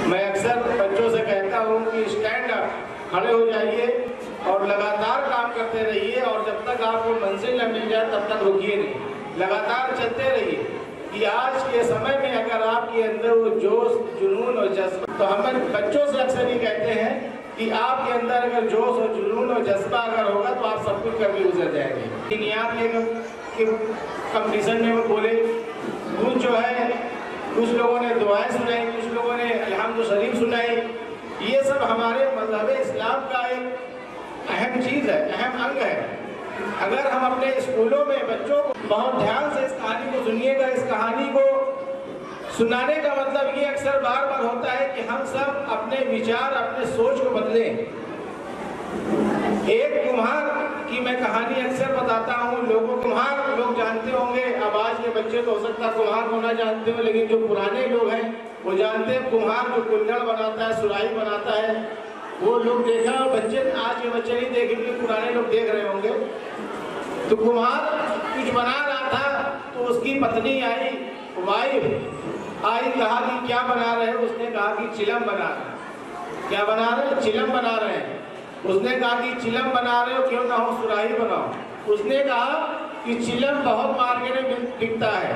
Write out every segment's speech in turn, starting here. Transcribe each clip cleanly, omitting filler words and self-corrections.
मैं अक्सर बच्चों से कहता हूँ कि स्टैंड अप, खड़े हो जाइए और लगातार काम करते रहिए, और जब तक आपको मंजिल न मिल जाए तब तक रुकिए नहीं, लगातार चलते रहिए। कि आज के समय में अगर आपके अंदर वो जोश, जुनून और जज्बा, तो हम बच्चों से अक्सर ये कहते हैं कि आपके अंदर अगर जोश और जुनून और जज्बा अगर होगा तो आप सब कुछ करके गुजर जाएंगे। नियात के कंपटीशन में वो बोले, कुछ जो है कुछ लोगों ने दुआएं सुनाई, कुछ लोगों ने अलहम्दु शरीफ सुनाई। ये सब हमारे मज़हब इस्लाम का एक अहम चीज़ है, अहम अंग है। अगर हम अपने स्कूलों में बच्चों को बहुत ध्यान से इस कहानी को सुनिएगा, इस कहानी को सुनाने का मतलब ये अक्सर बार बार होता है कि हम सब अपने विचार, अपने सोच को बदलें। एक कुम्हार की मैं कहानी अक्सर बताता हूँ लोगों को। कुम्हार लोग जानते होंगे, अब आज के बच्चे तो हो सकता है कुम्हार को ना जानते हो, लेकिन जो पुराने लोग हैं वो जानते हैं। कुम्हार जो कुल्हड़ बनाता है, सुराही बनाता है, वो लोग देखा, बच्चे आज के बच्चे नहीं देखेंगे, पुराने लोग देख रहे होंगे। तो कुम्हार कुछ बना रहा था, तो उसकी पत्नी आई, वाइफ आई, कहा कि क्या बना रहे हो? उसने कहा कि चिलम बना रहे हैं। क्या बना रहे हैं? चिलम बना रहे हैं। उसने कहा कि चिलम बना रहे हो, क्यों ना हो सुराही बनाओ। उसने कहा कि चिलम बहुत मार्केट में बिकता है,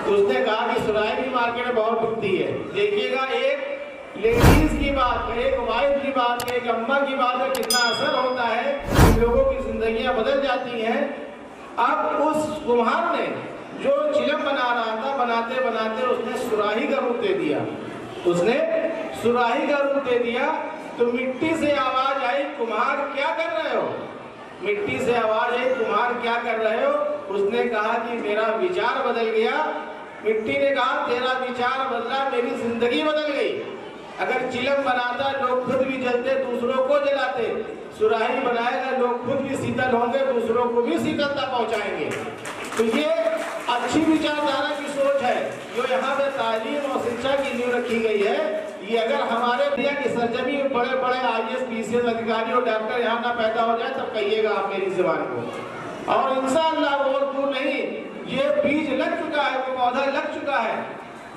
तो उसने कहा कि सुराही भी मार्केट में बहुत बिकती है। देखिएगा, एक लेडीज की बात, एक वाइफ की बात, एक अम्मा की बात में कितना असर होता है कि लोगों की जिंदगियां बदल जाती हैं। अब उस कुम्हार ने जो चिलम बना रहा था, बनाते बनाते उसने सुराही का रूप दे दिया। उसने सुराही का रूप दे दिया तो मिट्टी से आवाज आई, कुम्हार क्या कर रहे हो? मिट्टी से आवाज आई, कुम्हार क्या कर रहे हो? उसने कहा कि मेरा विचार बदल गया। मिट्टी ने कहा तेरा विचार बदला, मेरी जिंदगी बदल गई। अगर चिलम बनाता लोग खुद भी जलते, दूसरों को जलाते। सुराही बनाएगा, लोग खुद भी शीतल होंगे, दूसरों को भी शीतलता पहुंचाएंगे। तो ये अच्छी विचारधारा की सोच है जो यहाँ पे तालीम और शिक्षा की नींव रखी गई है। ये अगर हमारे इंडिया की सरजमी में बड़े बड़े IAS, PCS अधिकारी और डॉक्टर यहाँ ना पैदा हो जाए तब कहिएगा आप मेरी जुबान को। और इंशाअल्लाह और दूर नहीं, ये बीज लग चुका है, वो पौधा लग चुका है,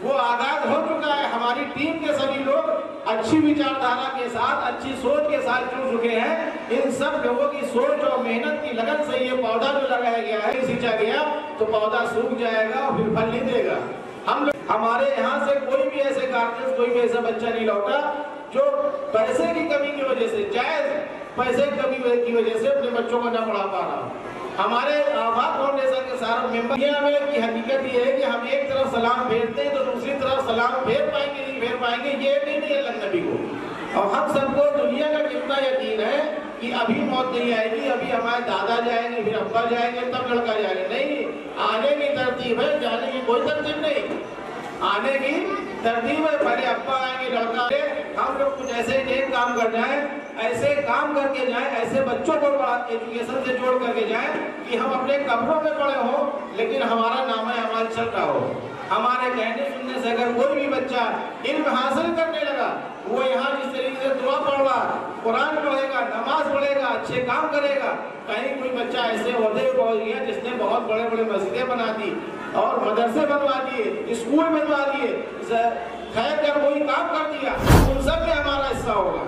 वो आगाज हो चुका है। हमारी टीम के सभी लोग अच्छी विचारधारा के साथ, अच्छी सोच के साथ जुड़ चुके हैं। इन सब लोगों की सोच और मेहनत की लगन से ये पौधा जो लगाया गया है, सींचा गया, तो पौधा सूख जाएगा और फिर फल नहीं देगा। हम लोग, हमारे यहाँ से कोई भी ऐसे गार्जियन, कोई भी ऐसा बच्चा नहीं लौटा जो पैसे की कमी की वजह से, जायज पैसे की कमी की वजह से अपने बच्चों को न पढ़ा पा रहा। हमारे आभा फाउंडेशन के सारे मेंबर की हकीकत ये है कि हम एक तरफ सलाम फेरते हैं तो दूसरी तरफ सलाम फेर पाएंगे नहीं फेर पाएंगे, ये नहीं अल्लाह नबी को। और हम सबको दुनिया का कितना यकीन है कि अभी मौत नहीं आएगी, अभी हमारे दादा जाएंगे, फिर अब्बा जाएंगे, तब लड़का जाएगा। नहीं, आने की तरतीब है, जाने की कोई तरतीब नहीं। आने की तरतीब है, पहले अब्बा आएंगे, लड़का आएंगे। हम लोग कुछ ऐसे नेक काम कर जाए, ऐसे काम करके जाए, ऐसे बच्चों को एजुकेशन से जोड़ करके जाए कि हम अपने कब्रों में पड़े हो लेकिन हमारा नाम है अमाल चल रहा हो। हमारे कहने सुनने से अगर कोई भी बच्चा इल्म हासिल करने लगा, वो यहाँ जिस तरीके से दुआ पढ़ रहा, कुरान पढ़ेगा, नमाज पढ़ेगा, अच्छे काम करेगा। कहीं कोई बच्चा ऐसे ओहदे पहुंच गया जिसने बहुत बड़े बड़े मस्जिदें बना दी और मदरसे बनवा दिए, स्कूल बनवा दिए, खैर का कोई काम कर दिया, उन सब में हमारा हिस्सा होगा।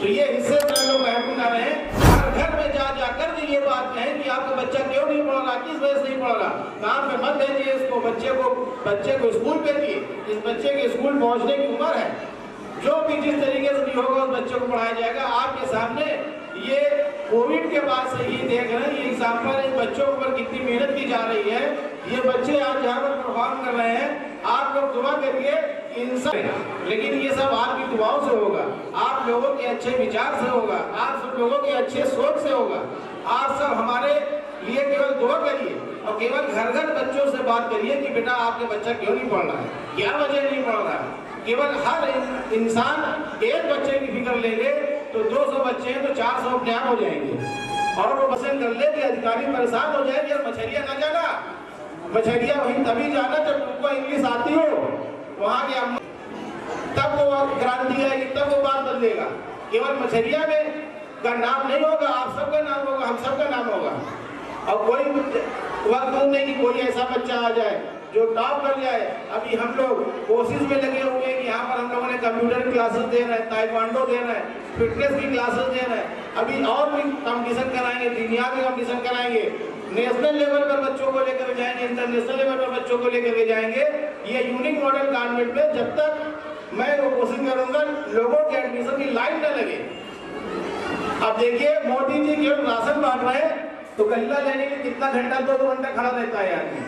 तो ये हिस्से से लोग महफूज न रहे। हर घर में जा जाकर ये बात कहें कि आपका बच्चा क्यों नहीं पढ़ रहा, किस वजह से नहीं पढ़ रहा। काम में मत भेजिए इसको, बच्चे को स्कूल भेजिए। इस बच्चे के स्कूल पहुंचने की उम्र है, जो भी जिस तरीके से भी होगा उस बच्चे को पढ़ाया जाएगा। आपके सामने ये कोविड के बाद से ये देख रहे हैं, ये एग्जाम्पल है बच्चों पर कितनी मेहनत की जा रही है। ये बच्चे आज यहाँ पर परफॉर्म कर रहे हैं। आप लोग दुआ करिए इंसान, लेकिन ये सब आपकी दुआओं से होगा, आप लोगों के अच्छे विचार से होगा, आप सब लोगों के अच्छे सोच से होगा। आप सब हमारे लिए केवल दुआ करिए और केवल घर घर बच्चों से बात करिए कि बेटा आपके बच्चा क्यों नहीं पढ़ रहा है, क्या वजह नहीं पढ़ रहा है। केवल हर इंसान एक बच्चे की फिक्र ले ले तो 200 बच्चे हैं तो 400 अपने आप हो जाएंगे। और वो पसंद कर ले कि अधिकारी परेशान हो जाएंगे और मछरिया ना जाना, मछरिया वहीं तभी जाना जब तुमको इंग्लिश आती हो, वहाँ के तब वो क्रांति आएगी, तब वो बात बदलेगा। केवल मछरिया में का नाम नहीं होगा, आप सबका नाम होगा, हम सबका नाम होगा। और कोई वक्त नहीं कि कोई ऐसा बच्चा आ जाए जो टॉप कर जाए। अभी हम लोग कोशिश में लगे हुए हैं कि यहाँ पर हम लोगों ने कंप्यूटर क्लासेस दे रहे हैं, ताइक्वांडो दे रहे हैं, फिटनेस की क्लासेस दे रहे हैं। अभी और भी कंपटीशन कराएंगे, दुनिया में कंपटीशन कराएंगे, नेशनल लेवल पर बच्चों को लेकर जाएंगे, इंटरनेशनल लेवल पर बच्चों को लेकर के जाएंगे। ये यूनिक मॉडल कॉन्वेंट में जब तक मैं वो कोशिश करूंगा लोगों के एडमिशन की लाइन न लगे। अब देखिए मोदी जी केवल राशन बांट रहे हैं तो गल्ला लेने के कितना घंटा, 2 घंटा खड़ा रहता है आदमी,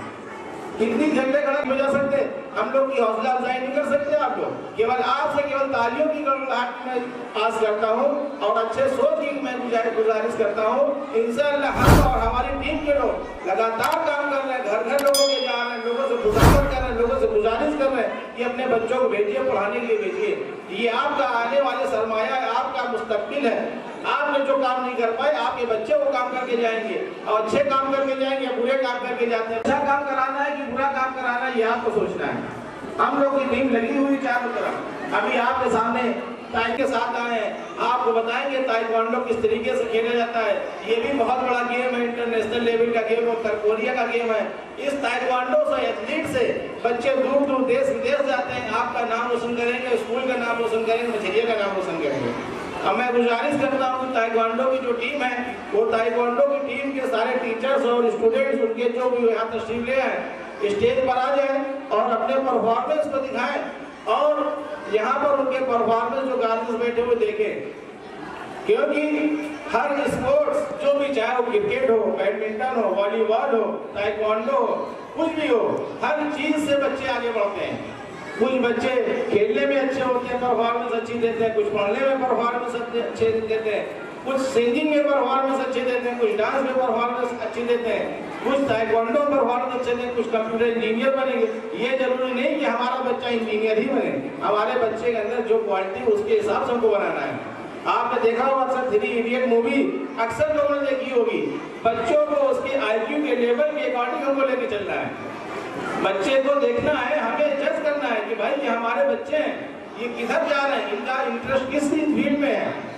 कितनी घंटे खड़ा हो जा सकते। हम लोग की हौसला अफजाई नहीं कर सकते। आप लोग केवल आपसे केवल तालियों की गड़गड़ाहट में आस करता हूँ और अच्छे सोच की मैं गुजारिश करता हूँ। इंशाअल्लाह हम और हमारी टीम के लोग लगातार काम कर रहे हैं, घर घर लोगों के जा रहे हैं, लोगों से गुजारिश कर रहे हैं, लोगों से गुजारिश कर रहे हैं कि अपने बच्चों को भेजिए, पढ़ाने के लिए भेजिए। ये आपका आने वाले सरमाया है, आपका मुस्तकबिल है। आपने जो काम नहीं कर पाए आपके बच्चे वो काम करके जाएंगे, और अच्छे काम करके जाएंगे, बुरे काम करके जाते हैं। अच्छा काम कराना है कि बुरा काम कराना है ये आपको सोचना है। हम लोग की टीम लगी हुई चारों तरफ। अभी आपके सामने ताई के साथ आए हैं, आपको बताएंगे ताइक्वांडो किस तरीके से खेला जाता है। ये भी बहुत बड़ा गेम है, इंटरनेशनल लेवल का गेम, उत्तर कोरिया का गेम है। इस ताइक्वांडो से एथलीट से बच्चे दूर दूर देश विदेश जाते हैं, आपका नाम रोशन करेंगे, स्कूल का नाम रोशन करेंगे, मछलिया का नाम रोशन करेंगे। अब मैं गुजारिश करता हूँ कि ताइक्वांडो की जो टीम है वो ताइक्वांडो की टीम के सारे टीचर्स और स्टूडेंट्स उनके जो भी यहाँ तशरीफ ले आए स्टेज पर आ जाए और अपने परफॉर्मेंस को दिखाएं और यहाँ पर उनके परफॉर्मेंस जो गार्जियंस बैठे हुए देखें। क्योंकि हर स्पोर्ट्स जो भी, चाहे वो क्रिकेट हो, बैडमिंटन हो, वॉलीबॉल हो, ताइक्वांडो हो, कुछ भी हो, हर चीज से बच्चे आगे बढ़ते हैं। कुछ बच्चे खेलने में अच्छे होते हैं, परफॉर्मेंस अच्छी देते हैं, कुछ पढ़ने में परफॉर्मेंस अच्छे देते हैं, कुछ सिंगिंग में परफॉर्मेंस अच्छे देते हैं, कुछ डांस में परफॉर्मेंस अच्छी देते हैं, कुछ ताइक्वांडो में परफॉर्मेंस अच्छे देते हैं, कुछ कंप्यूटर इंजीनियर बनेंगे। ये जरूरी नहीं कि हमारा बच्चा इंजीनियर ही बने, हमारे बच्चे के अंदर जो क्वालिटी उसके हिसाब से हमको बनाना है। आपने देखा होगा अक्सर 3 इडियट मूवी अक्सर लोगों ने देखी होगी। बच्चों को उसके IQ के लेवल के अकॉर्डिंग हमको लेके चलना है। बच्चे को देखना है, हमें जज करना है कि भाई ये हमारे बच्चे हैं, ये किधर जा रहे हैं, इनका इंटरेस्ट किस फील्ड में है,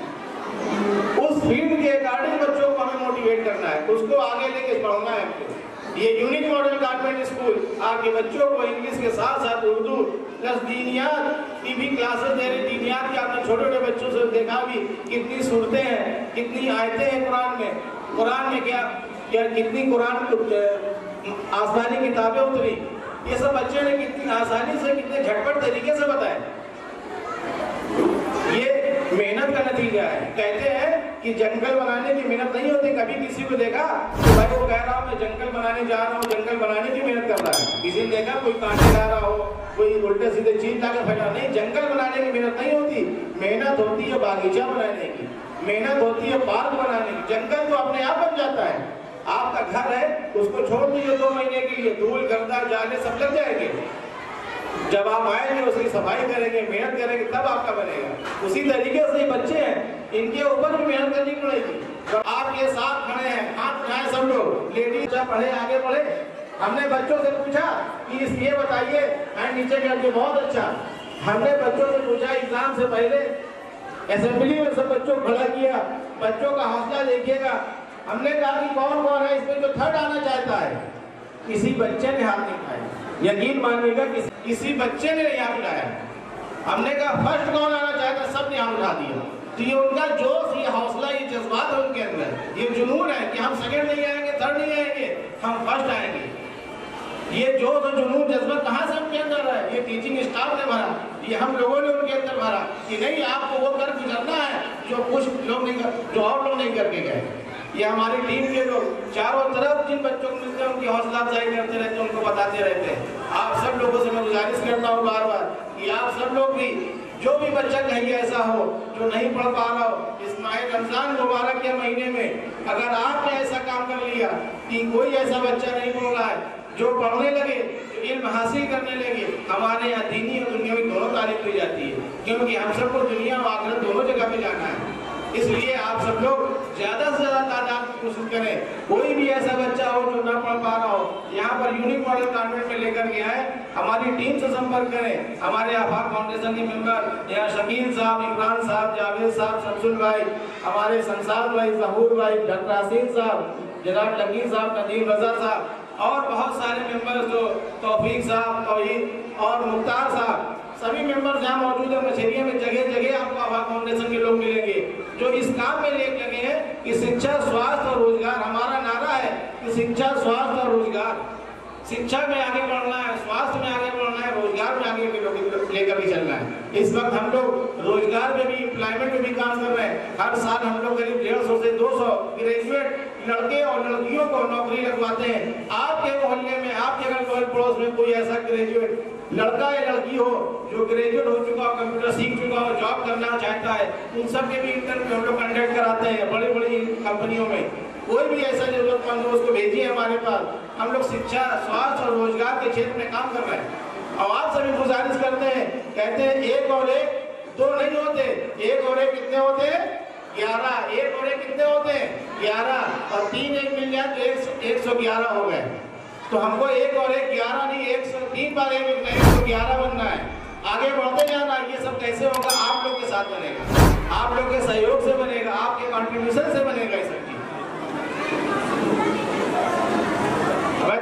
उस फील्ड के अकॉर्डिंग बच्चों को हमें मोटिवेट करना है, उसको आगे लेके बढ़ाना है हमको। ये यूनिक मॉडल कॉन्वेंट स्कूल आपके बच्चों को इंग्लिश के साथ साथ उर्दू प्लस दीनियात की भी क्लासेस दे रहे। दीनियात के आपने छोटे छोटे बच्चों से देखा भी कितनी सूरतें हैं, कितनी आयतें हैं कुरान में क्या कितनी कुरान आसमानी किताबें उतरी, ये सब बच्चे ने कितनी आसानी से कितने झटपट तरीके से बताए। ये मेहनत का नतीजा है। कहते हैं कि जंगल बनाने की मेहनत नहीं होती। कभी किसी को देखा तो भाई वो कह रहा हूँ मैं जंगल बनाने जा रहा हूँ, जंगल बनाने की मेहनत कर रहा है। किसी ने देखा कोई कांटे ला रहा हो, कोई उल्टे सीधे चीज लाकर फैला, नहीं, जंगल बनाने की मेहनत नहीं होती। मेहनत होती है बागीचा बनाने की, मेहनत होती है पार्क बनाने की। जंगल तो अपने आप बन जाता है। आपका घर है, उसको छोड़ दीजिए 2 महीने के लिए, धूल गर्दा जाले सब लग जाएंगे। जब आप आएंगे उसकी सफाई करेंगे, मेहनत करेंगे, तब आपका बनेगा। उसी तरीके से ये बच्चे हैं, इनके ऊपर भी मेहनत करनी पड़ेगी। तो आपके साथ खड़े हैं, हाथ उठाए सब लोग, लेडीज पढ़े आगे बढ़े। हमने बच्चों से पूछा कि ये बताइए, हैंड नीचे करके, बहुत अच्छा। हमने बच्चों से पूछा एग्जाम से पहले, असेंबली में सब बच्चों को खड़ा किया, बच्चों का हौसला देखिएगा। हमने कहा कि कौन कौन है इसमें जो थर्ड आना चाहता है। किसी बच्चे ने हाथ नहीं उठाया, यकीन मानिएगा किसी बच्चे ने नहीं हाथ उठाया। हमने कहा फर्स्ट कौन आना चाहता है, सब ने हाथ उठा दिया। तो ये उनका जोश, ये हौसला, ये जज्बात है उनके अंदर, ये जुनून है कि हम सेकंड नहीं आएंगे, थर्ड नहीं आएंगे, हम फर्स्ट आएंगे। ये जोश और जुनून जज्बा कहाँ से उनके अंदर है? ये टीचिंग स्टाफ ने भरा, ये हम लोगों ने उनके अंदर भरा कि नहीं आपको वो कर गुजरना है जो कुछ लोग नहीं कर, जो और लोग नहीं करके गए। ये हमारी टीम के लोग चारों तरफ जिन बच्चों को मिलते हैं उनकी हौसला अफजाई करते रहते हैं, उनको बताते रहते हैं। आप सब लोगों से मैं गुजारिश करता हूँ बार बार कि आप सब लोग भी, जो भी बच्चा कहीं ऐसा हो जो नहीं पढ़ पा रहा हो, इस माह रमजान मुबारक के महीने में अगर आपने ऐसा काम कर लिया कि कोई ऐसा बच्चा नहीं पढ़ रहा है जो पढ़ने लगे, इल्म हासिल करने लगे, हमारे यहाँ दीनी और दुनियावी दोनों तारीफ की जाती है, क्योंकि हम सबको दुनिया और आखिरत दोनों जगह पे जाना है। इसलिए आप सब लोग ज्यादा से ज्यादा तादाद की कोशिश करें। कोई भी ऐसा बच्चा हो जो ना पढ़ पा रहा हो, यहाँ पर यूनिक मॉडल कॉन्वेंट में लेकर के आए, हमारी टीम से संपर्क करें। हमारे आफाक फाउंडेशन के मेंबर यहाँ शकील साहब, इमरान साहब, जावेद साहब, शमसुल भाई, हमारे संसार भाई, जहूर भाई, डॉक्टर आसिफ साहब, जनाब लकीर साहब, नदीम रजा साहब और बहुत सारे मेंबर्स जो तौफीक साहब, तौहीद और मुख्तार साहब, सभी मेंबर जहाँ मौजूद है मछेरिया में जगह जगह आपको आभा फाउंडेशन के लोग मिलेंगे जो इस काम में लगे हैं कि शिक्षा, स्वास्थ्य और रोजगार। हमारा नारा है कि शिक्षा, स्वास्थ्य और रोजगार। शिक्षा में आगे बढ़ना है, स्वास्थ्य में आगे बढ़ना है, रोजगार में आगे लेकर के चलना है। इस वक्त हम लोग रोजगार में भी, एम्प्लॉयमेंट में भी काम कर रहे हैं। हर साल हम लोग करीब 150 से 200 ग्रेजुएट लड़के और लड़कियों को नौकरी लगवाते हैं। आपके मोहल्ले में, आपके अगल पड़ोस में कोई ऐसा ग्रेजुएट लड़का या लड़की हो जो ग्रेजुएट हो चुका हो, कंप्यूटर सीख चुका हो, जॉब करना चाहता है, उन सब के भी इंटरव्यू हम लोग कंडक्ट कराते हैं बड़ी बड़ी कंपनियों में। कोई भी ऐसा जरूरतमंद हो उसको भेजिए हमारे पास। हम लोग शिक्षा, स्वास्थ्य और रोजगार के क्षेत्र में काम कर रहे हैं। और आप सभी गुजारिश करते हैं, कहते हैं 1 और 1 2 नहीं होते, 1 और 1 कितने होते हैं? 11। 1 और 1 कितने होते हैं? 11। और 3 1 मिल जाए तो 111 हो गए। तो हमको 1 और 1 11 नहीं, 103 बार 1 111 बनना है। आगे बढ़ते जाना। ये सब कैसे होगा? आप लोग के साथ बनेगा, आप लोग के सहयोग से बनेगा, आपके कंट्रीब्यूशन से बनेगा। ये सब चीज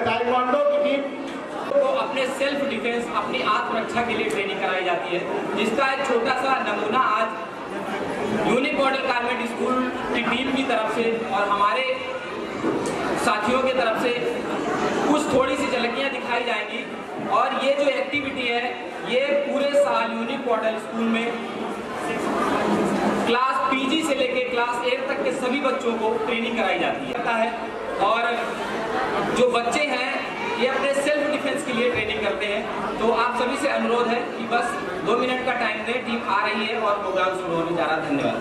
ताइक्वांडो की टीम तो अपने सेल्फ डिफेंस, अपनी आत्मरक्षा के लिए ट्रेनिंग कराई जाती है, जिसका एक छोटा सा नमूना आज यूनिक मॉडल कॉन्वेंट स्कूल की टीम की तरफ से और हमारे साथियों की तरफ से कुछ थोड़ी सी झलकियां दिखाई जाएंगी। और ये जो एक्टिविटी है ये पूरे साल यूनिक मॉडल स्कूल में क्लास पीजी से लेकर क्लास 8 तक के सभी बच्चों को ट्रेनिंग कराई जाती है। और जो बच्चे हैं ये अपने सेल्फ डिफेंस के लिए ट्रेनिंग करते हैं। तो आप सभी से अनुरोध है कि बस 2 मिनट का टाइम दें, टीम आ रही है और प्रोग्राम शुरू होने जा रहा है। धन्यवाद।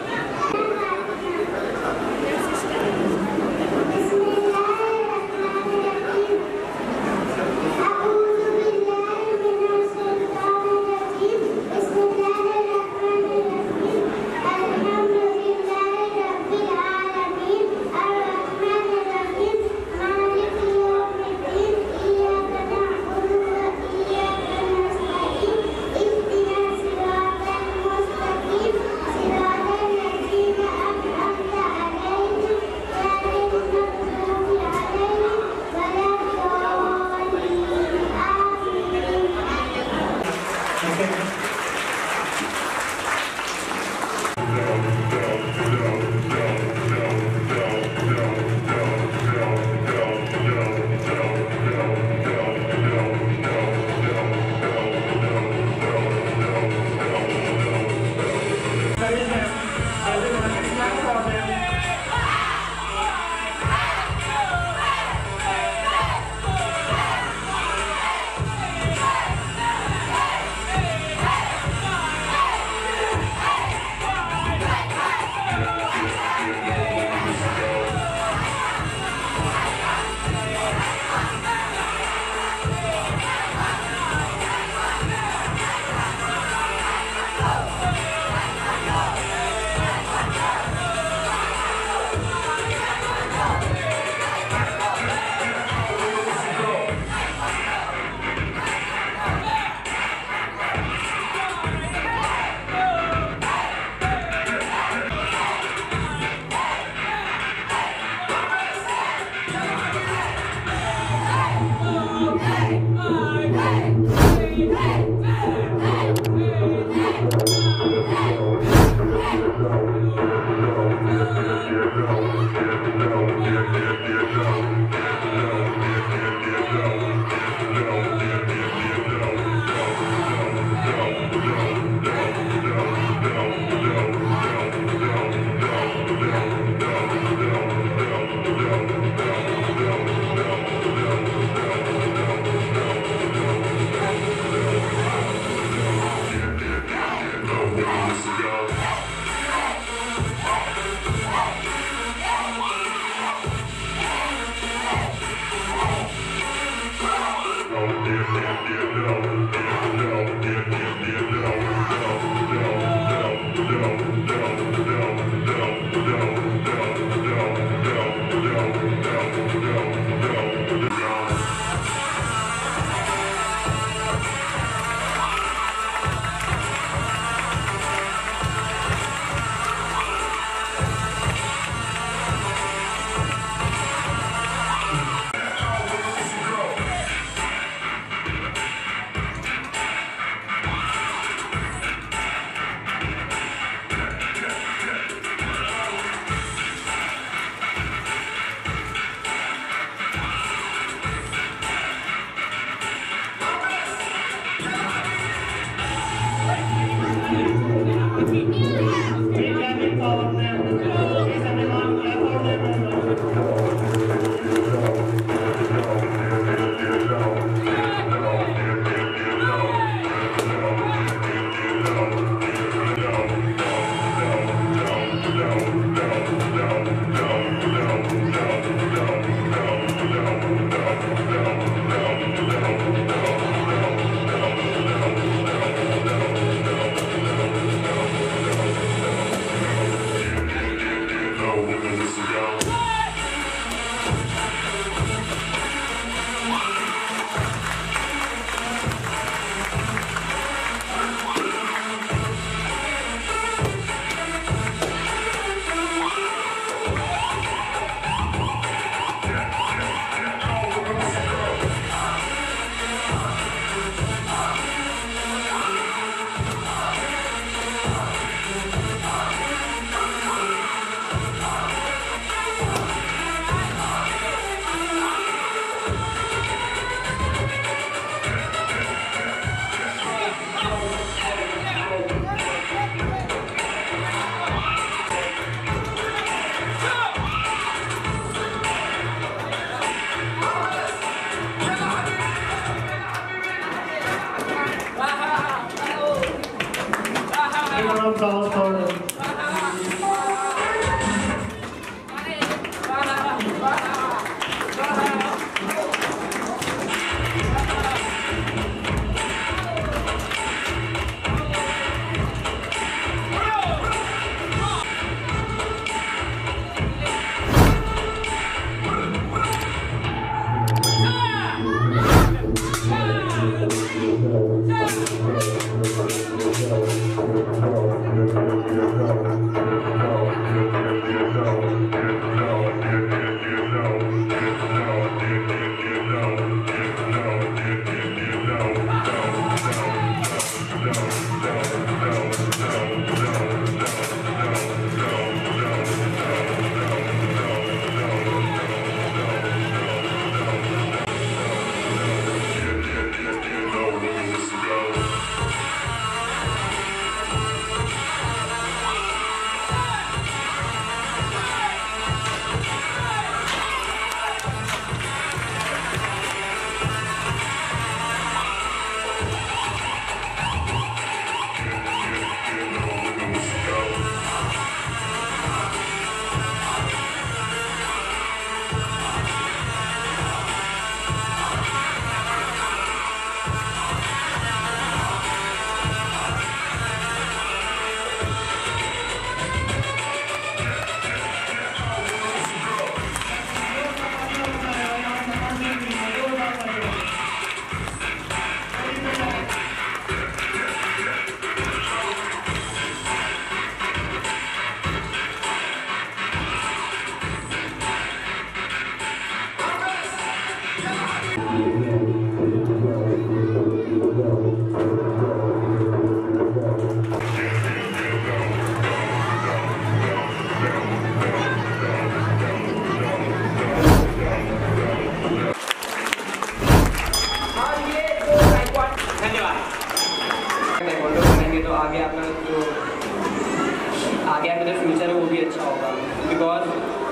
आगे आपका जो फ्यूचर है वो भी अच्छा होगा, बिकॉज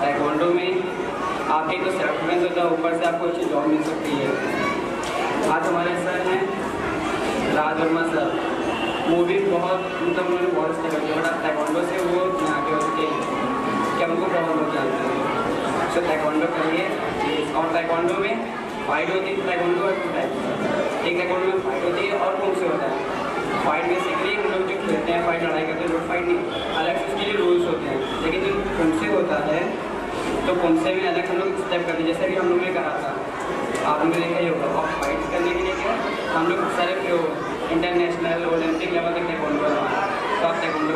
ताइक्वांडो में आपके तो सेल्फ डिफेंस होता है, ऊपर से आपको अच्छी जॉब मिल सकती है। आज हमारे सर हैं राज वर्मा सर, वो भी बहुत मतलब उन्होंने बहुत स्ट्रगल किया, बट ताइक्वांडो से वो आगे हो सके कि हमको बहुत लोग जानते हैं। सो ताइक्वांडो करिए, और ताइक्वांडो में फाइट होती है। ताइक्वांडो है टू टाइप, एक ताइक्वांडो में फाइट होती है और कौन से होता है। फाइट बेसिकली हम लोग जो खेलते हैं, फाइट लड़ाई करते हैं, रोड फाइट नहीं, अलग से उसके लिए रूल्स होते हैं। लेकिन जो कुंसे होता है तो कुंसे में अलग हम लोग स्टेप करते हैं, जैसे भी हम लोग ने कहा था, आपने देखा ही होगा। और फाइट करने के लिए क्या हम लोग सारे इंटरनेशनल ओलंपिक लेवल तक ताइक्वांडो है, तो आप ताइक्वांडो